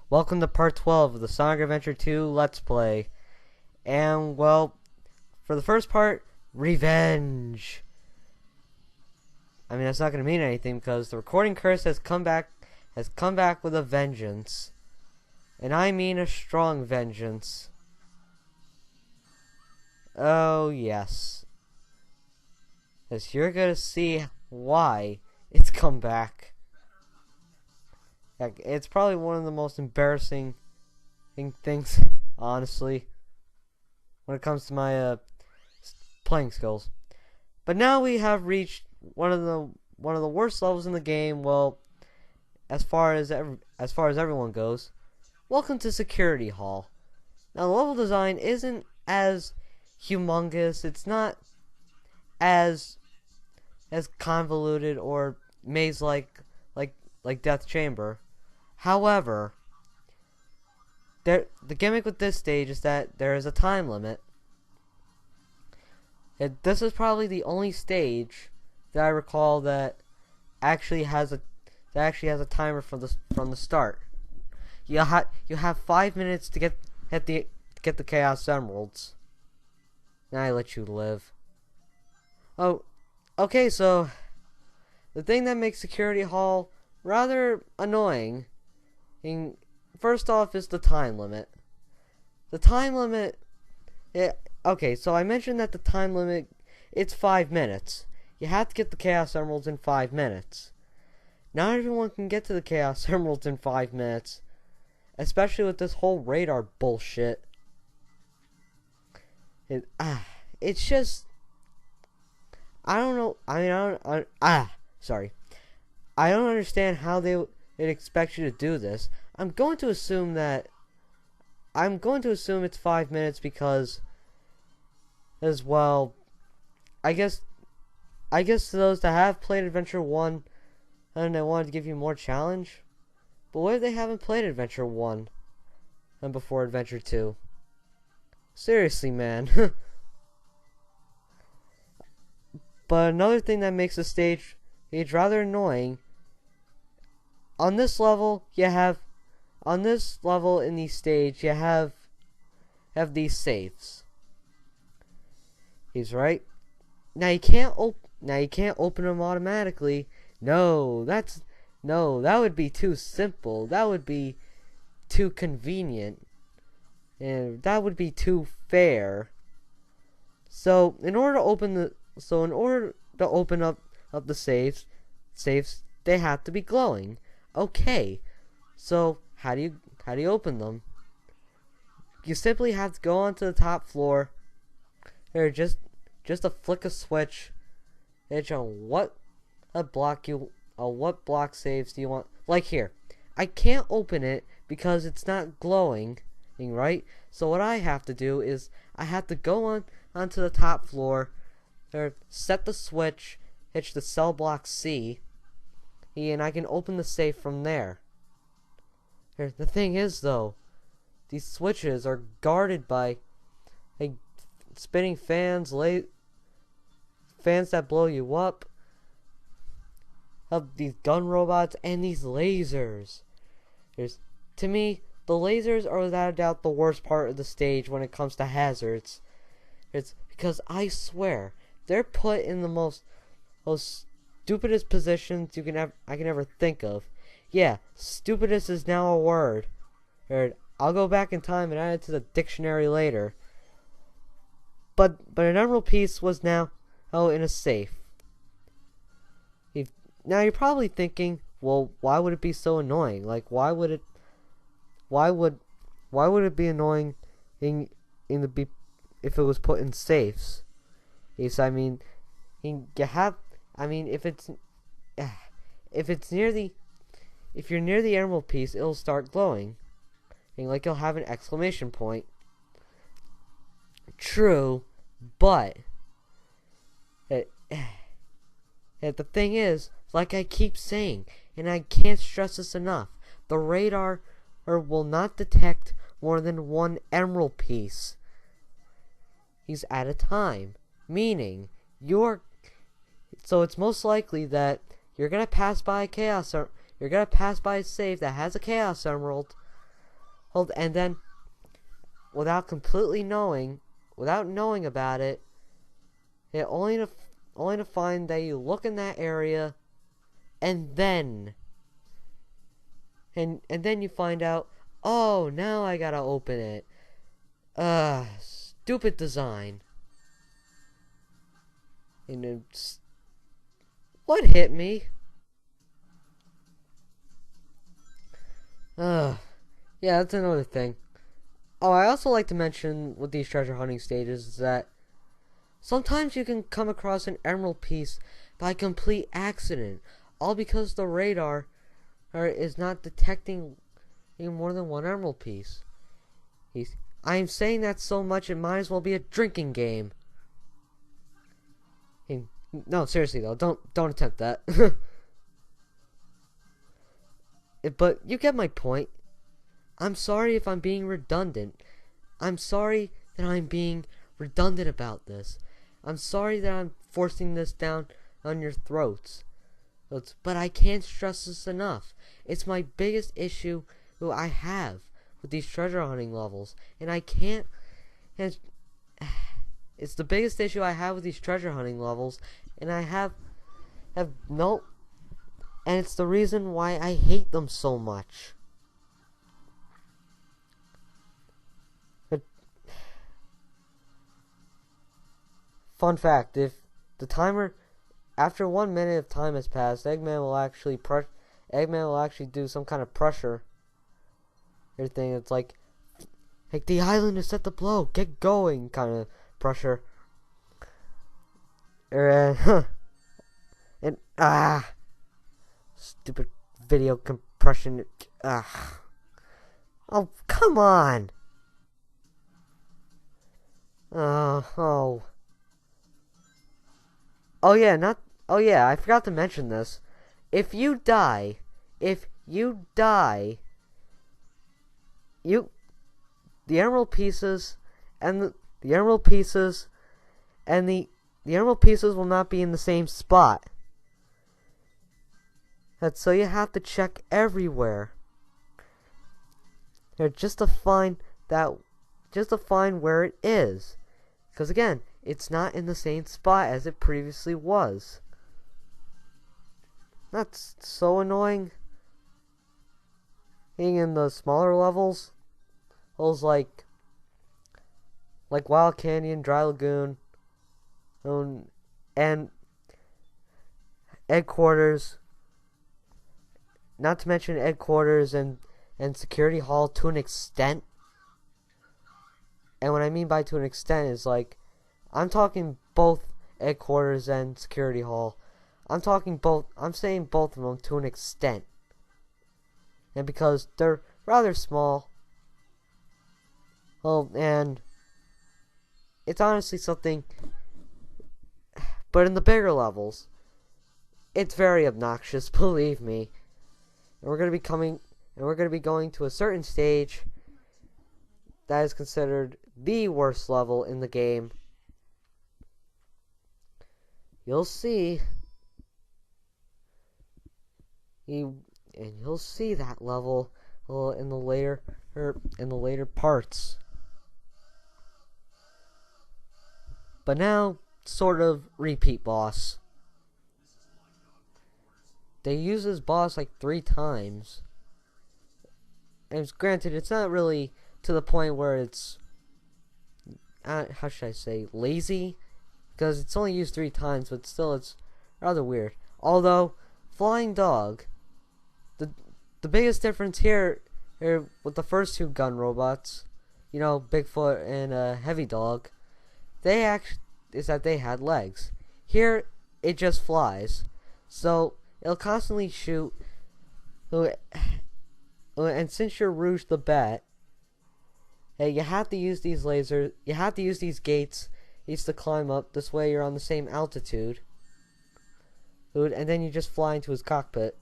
Welcome to part 12 of the Sonic Adventure 2 Let's Play. And, well, for the first part, revenge. I mean, that's not going to mean anything because the recording curse has come back with a vengeance. And I mean a strong vengeance. Oh, yes. Because you're going to see why it's come back. It's probably one of the most embarrassing things, honestly, when it comes to my playing skills. But now we have reached one of the worst levels in the game. Well, as far as everyone goes. Welcome to Security Hall. Now the level design isn't as humongous. It's not as convoluted or maze-like like Death Chamber. However, the gimmick with this stage is that there is a time limit. This is probably the only stage that I recall that actually has a timer from the start. You have 5 minutes to get the Chaos Emeralds. Now I let you live. Oh, okay. So the thing that makes Security Hall rather annoying, first off, is the time limit. The time limit. Okay, so I mentioned that the time limit, it's 5 minutes. You have to get the Chaos Emeralds in 5 minutes. Not everyone can get to the Chaos Emeralds in 5 minutes, especially with this whole radar bullshit. It's just, I don't know. I mean, sorry. I don't understand how they'd expect you to do this. I'm going to assume it's 5 minutes because, as well, I guess to those that have played Adventure 1 and they wanted to give you more challenge. But what if they haven't played Adventure 1 and before Adventure 2? Seriously, man. But another thing that makes the stage rather annoying, on this level in the stage you have these safes. He's right. Now you can't open them automatically. No, that would be too simple. That would be too convenient. And that would be too fair. So in order to open up the safes, they have to be glowing. Okay, so how do you open them? You simply have to go onto the top floor. Or just a flick a switch. It's on what block saves do you want? Like here, I can't open it because it's not glowing, right? So what I have to do is I have to go onto the top floor, or set the switch, hit the cell block C, and I can open the safe from there. The thing is, though, these switches are guarded by spinning fans, fans that blow you up, of these gun robots, and these lasers. To me, the lasers are without a doubt the worst part of the stage when it comes to hazards. It's because I swear they're put in the most stupidest positions I can ever think of. Yeah, stupidest is now a word. I'll go back in time and add it to the dictionary later. But an emerald piece was now in a safe. Now you're probably thinking, well, why would it be so annoying? Like, why would it be annoying if it was put in safes? Yes, I mean, if you're near the emerald piece, it'll start glowing, and like you'll have an exclamation point. True, but the thing is, like I keep saying, and I can't stress this enough, the radar will not detect more than one emerald piece. He's at a time, meaning so it's most likely that you're gonna pass by a safe that has a Chaos Emerald, hold, and then without completely knowing, without knowing about it, only to find that you look in that area, and then you find out, oh, now I gotta open it. Stupid design. And it's, what hit me? Yeah, that's another thing. Oh, I also like to mention with these treasure hunting stages is that sometimes you can come across an emerald piece by complete accident, all because the radar is not detecting more than one emerald piece. I am saying that so much it might as well be a drinking game. No, seriously though, don't attempt that. But you get my point. I'm sorry if I'm being redundant. I'm sorry that I'm being redundant about this. I'm sorry that I'm forcing this down on your throats. But I can't stress this enough. It's my biggest issue I have with these treasure hunting levels. And I can't... It's the biggest issue I have with these treasure hunting levels. And I have no... And it's the reason why I hate them so much. Fun fact, if the timer, after 1 minute of time has passed, Eggman will actually do some kind of pressure thing. It's like the island is set to blow, get going kind of pressure. And stupid video compression. Oh, come on. Oh yeah, I forgot to mention this. If you die, the emerald pieces and the emerald pieces will not be in the same spot. So you have to check everywhere. Just to find where it is. Because again, it's not in the same spot as it previously was. That's so annoying. Being in the smaller levels like Wild Canyon, Dry Lagoon, and Egg Quarters. Not to mention Egg Quarters and Security Hall to an extent. And what I mean by to an extent is like, I'm talking both Egg Quarters and Security Hall. I'm saying both of them to an extent. And because they're rather small. Well, and it's honestly something. But in the bigger levels, it's very obnoxious, believe me. And we're going to be going to a certain stage that is considered the worst level in the game. You'll see. You'll see that level in the later parts. But now, sort of repeat boss. They use this boss like 3 times. And granted, it's not really to the point where it's how should I say, lazy, because it's only used 3 times, but still it's rather weird. Although Flying Dog, the biggest difference here with the first 2 gun robots, Bigfoot and Heavy Dog, is that they had legs. Here it just flies, so it'll constantly shoot. And since you're Rouge the Bat, you have to use these lasers. You have to use these gates. To climb up. This way you're on the same altitude. And then you just fly into his cockpit.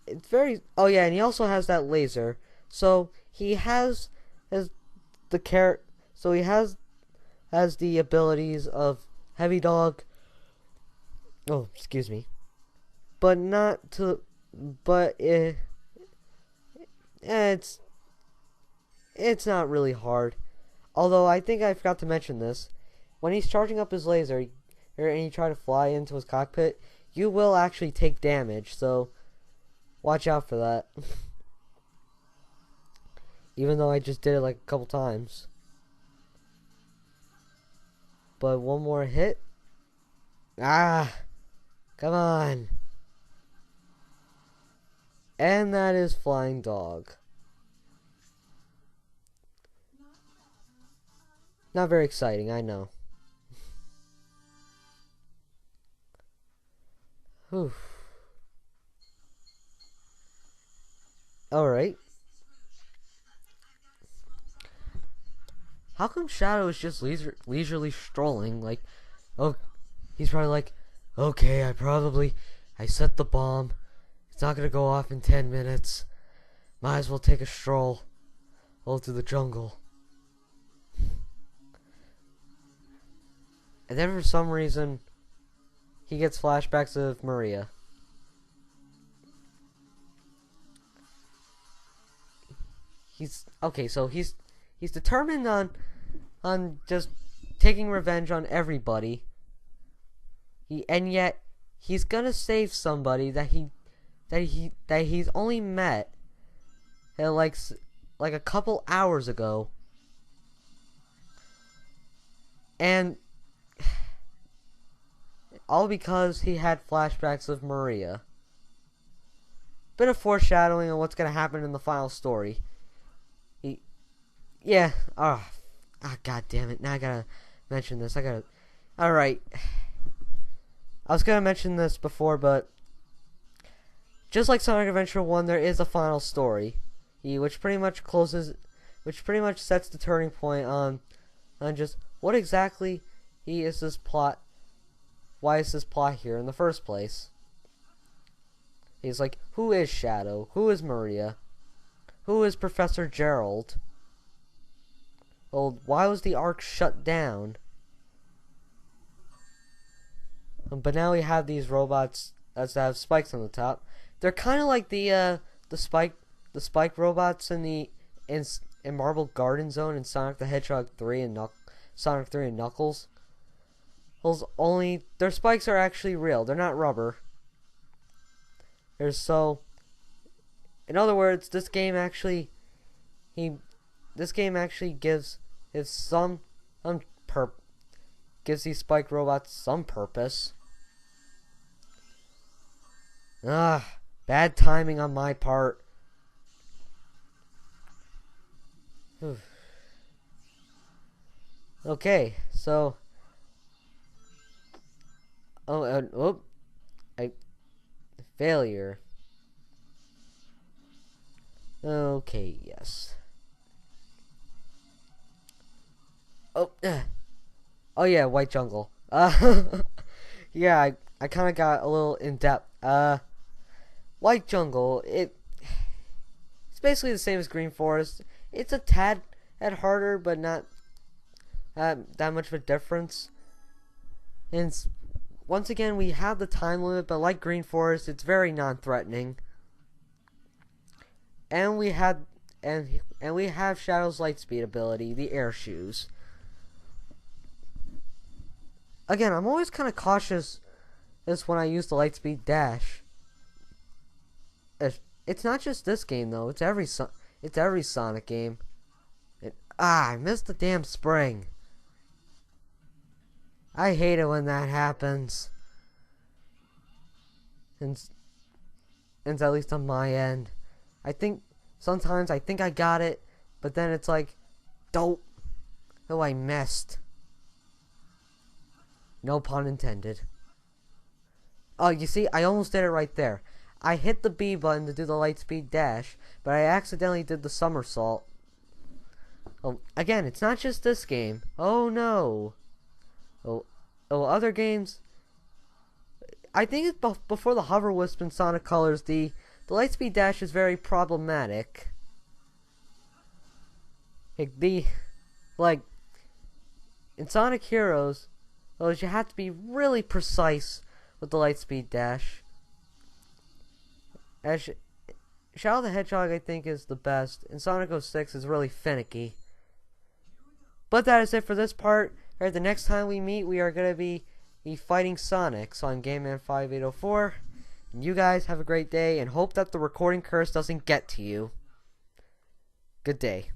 It's very... Oh yeah, and he also has that laser. So he has the abilities of Heavy Dog. Oh, excuse me. But not to but it's not really hard. Although I think I forgot to mention this, when he's charging up his laser and you try to fly into his cockpit, you will actually take damage. So watch out for that. Even though I just did it like a couple times. But one more hit. Ah, come on. And that is Flying Dog. Not very exciting, I know. Whew. Alright. How come Shadow is just leisurely strolling? Like, oh, he's probably like, okay, I set the bomb. It's not gonna go off in 10 minutes. Might as well take a stroll all through the jungle. And then for some reason, he gets flashbacks of Maria. So he's determined on just taking revenge on everybody. And yet he's gonna save somebody that he's only met like a couple hours ago. And all because he had flashbacks of Maria. Bit of foreshadowing on what's gonna happen in the final story. God damn it. Now I gotta mention this. Alright. I was gonna mention this before, but just like Sonic Adventure 1, there is a final story. Which pretty much sets the turning point on just what exactly is this plot. Why is this plot here in the first place? He's like, who is Shadow? Who is Maria? Who is Professor Gerald? Well, why was the Ark shut down? But now we have these robots that have spikes on the top. They're kind of like the spike robots in Marble Garden Zone in Sonic the Hedgehog 3 and Sonic 3 and Knuckles. Only their spikes are actually real. They're not rubber. In other words, this game actually gives these spike robots some purpose. Bad timing on my part. Okay, so failure. Okay, yes. Oh yeah, White Jungle. Yeah, I kind of got a little in depth. White Jungle, it's basically the same as Green Forest. It's a tad harder, but not that much of a difference. And once again, we have the time limit, but like Green Forest, it's very non-threatening. And we have Shadow's Lightspeed ability, the air shoes. Again, I'm always kind of cautious when I use the Lightspeed dash. It's not just this game though. It's every Sonic game. I missed the damn spring. I hate it when that happens. And at least on my end. Sometimes I think I got it, but then it's like, oh, I missed. No pun intended. Oh, you see, I almost did it right there. I hit the B button to do the Lightspeed dash, but I accidentally did the somersault. Oh, again, it's not just this game. Oh no. Oh, other games. I think it's before the Hover Wisp in Sonic Colors, the Lightspeed dash is very problematic. Like in Sonic Heroes, you have to be really precise with the Lightspeed dash. As Shadow the Hedgehog, I think, is the best, and Sonic 06 is really finicky. But that is it for this part. Alright, the next time we meet, we are going to be fighting Sonic. So I'm GameMan5804. And you guys have a great day, and hope that the recording curse doesn't get to you. Good day.